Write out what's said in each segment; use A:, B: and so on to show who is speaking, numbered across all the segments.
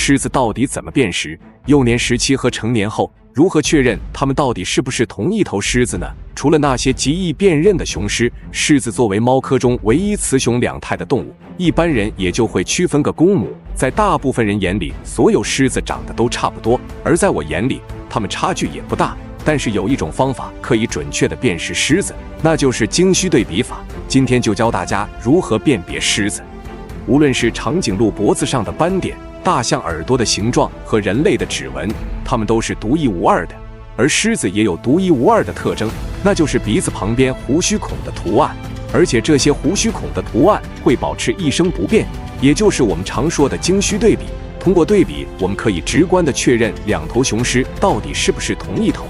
A: 狮子到底怎么辨识？幼年时期和成年后如何确认它们到底是不是同一头狮子呢？除了那些极易辨认的雄狮，狮子作为猫科中唯一雌雄两态的动物，一般人也就会区分个公母。在大部分人眼里，所有狮子长得都差不多，而在我眼里，它们差距也不大。但是有一种方法可以准确地辨识狮子，那就是经须对比法。今天就教大家如何辨别狮子。无论是长颈鹿脖子上的斑点、大象耳朵的形状和人类的指纹，它们都是独一无二的。而狮子也有独一无二的特征，那就是鼻子旁边胡须孔的图案，而且这些胡须孔的图案会保持一生不变，也就是我们常说的经须对比。通过对比，我们可以直观地确认两头雄狮到底是不是同一头。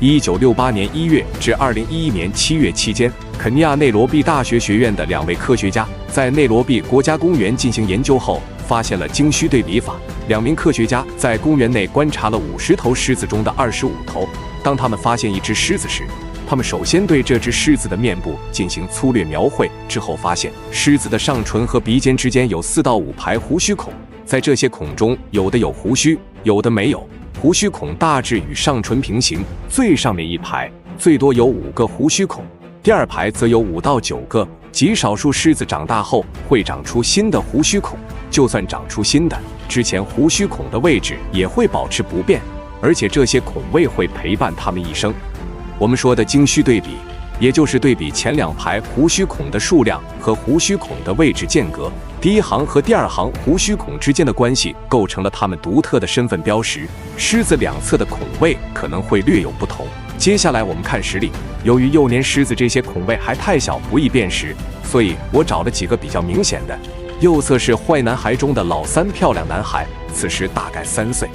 A: 1968年1月至2011年7月期间，肯尼亚内罗毕大学学院的2位科学家在内罗毕国家公园进行研究后，发现了经须对比法。2名科学家在公园内观察了50头狮子中的25头。当他们发现一只狮子时，他们首先对这只狮子的面部进行粗略描绘，之后发现狮子的上唇和鼻尖之间有4到5排胡须孔，在这些孔中，有的有胡须，有的没有。胡须孔大致与上唇平行，最上面一排最多有5个胡须孔，第2排则有5到9个。极少数狮子长大后会长出新的胡须孔，就算长出新的，之前胡须孔的位置也会保持不变，而且这些孔位会陪伴它们一生。我们说的经须对比，也就是对比前2排胡须孔的数量和胡须孔的位置间隔。第一行和第2行胡须孔之间的关系构成了它们独特的身份标识。狮子两侧的孔位可能会略有不同。接下来我们看实例。由于幼年狮子这些孔位还太小，不易辨识，所以我找了几个比较明显的。右侧是坏男孩中的老3漂亮男孩，此时大概3岁。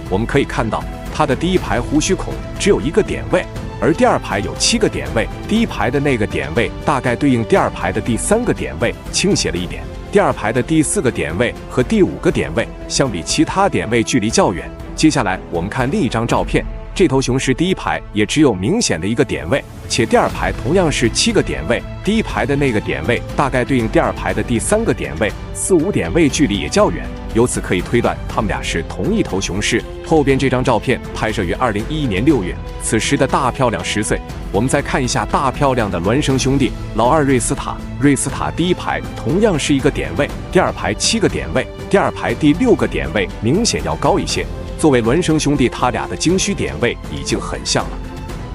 A: 我们可以看到，他的第1排胡须孔只有1个点位，而第2排有7个点位。第1排的那个点位大概对应第2排的第3个点位，倾斜了一点。第2排的第4个点位和第5个点位相比其他点位距离较远。接下来我们看另一张照片，这头雄狮第1排也只有明显的1个点位，且第2排同样是7个点位。第1排的那个点位大概对应第2排的第3个点位，4、5点位距离也较远，由此可以推断它们俩是同一头雄狮。后边这张照片拍摄于2011年6月，此时的大漂亮10岁。我们再看一下大漂亮的孪生兄弟老2瑞斯塔。瑞斯塔第1排同样是1个点位，第2排7个点位，第2排第6个点位明显要高一些。作为孪生兄弟，他俩的经须点位已经很像了。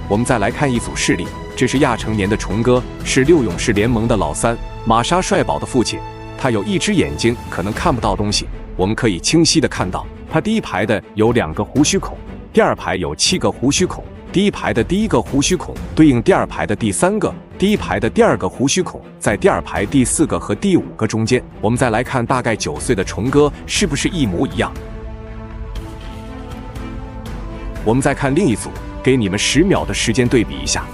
A: 我们再来看一组示例，这是亚成年的虫哥，是6勇士联盟的老3玛莎帅宝的父亲。他有1只眼睛，可能看不到东西。我们可以清晰地看到，他第1排的有2个胡须孔，第2排有7个胡须孔。第1排的第1个胡须孔对应第2排的第3个，第1排的第2个胡须孔在第2排第4个和第5个中间。我们再来看大概9岁的虫哥是不是一模一样。我们再看另一组，给你们10秒的时间对比一下。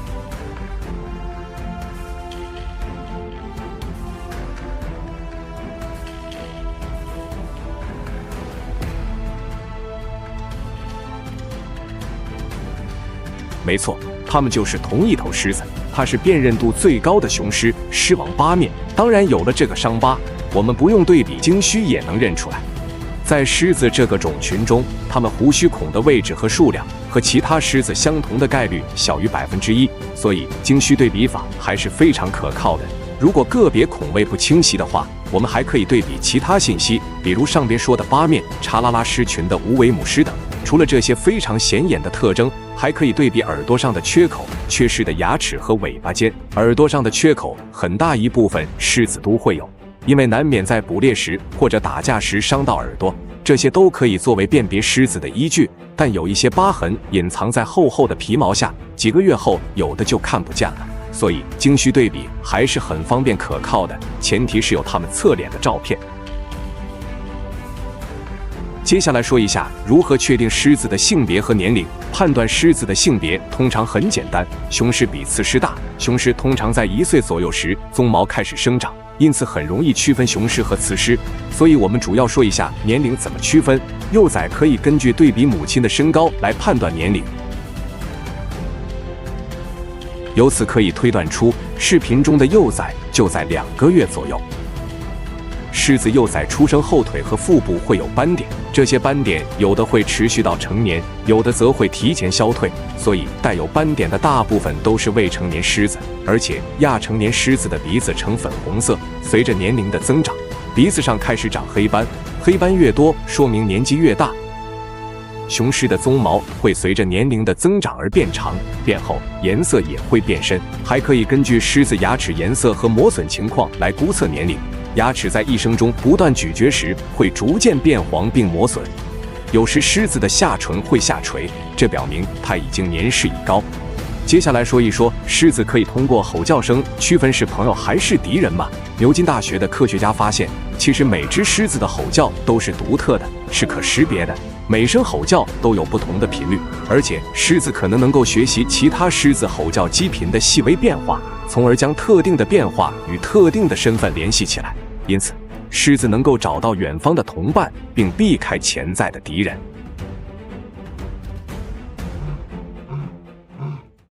A: 没错，它们就是同一头狮子，它是辨认度最高的雄狮，狮王八面。当然，有了这个伤疤，我们不用对比经须也能认出来。在狮子这个种群中，它们胡须孔的位置和数量和其他狮子相同的概率小于1%，所以经须对比法还是非常可靠的。如果个别孔位不清晰的话，我们还可以对比其他信息，比如上边说的八面、查拉拉狮群的无尾母狮等。除了这些非常显眼的特征，还可以对比耳朵上的缺口、缺失的牙齿和尾巴尖。耳朵上的缺口很大一部分狮子都会有，因为难免在捕猎时或者打架时伤到耳朵，这些都可以作为辨别狮子的依据。但有一些疤痕隐藏在厚厚的皮毛下，几个月后有的就看不见了。所以经须对比还是很方便可靠的，前提是有他们侧脸的照片。接下来说一下如何确定狮子的性别和年龄。判断狮子的性别通常很简单，雄狮比雌狮大，雄狮通常在1岁左右时鬃毛开始生长，因此很容易区分雄狮和雌狮。所以我们主要说一下年龄怎么区分。幼崽可以根据对比母亲的身高来判断年龄，由此可以推断出视频中的幼崽就在2个月左右。狮子幼崽出生后腿和腹部会有斑点，这些斑点有的会持续到成年，有的则会提前消退，所以带有斑点的大部分都是未成年狮子。而且亚成年狮子的鼻子呈粉红色，随着年龄的增长，鼻子上开始长黑斑，黑斑越多，说明年纪越大。雄狮的鬃毛会随着年龄的增长而变长、变厚，颜色也会变深，还可以根据狮子牙齿颜色和磨损情况来估测年龄。牙齿在一生中不断咀嚼时，会逐渐变黄并磨损。有时狮子的下唇会下垂，这表明它已经年事已高。接下来说一说，狮子可以通过吼叫声区分是朋友还是敌人吗？牛津大学的科学家发现，其实每只狮子的吼叫都是独特的，是可识别的。每声吼叫都有不同的频率，而且狮子可能够学习其他狮子吼叫基频的细微变化，从而将特定的变化与特定的身份联系起来。因此，狮子能够找到远方的同伴，并避开潜在的敌人。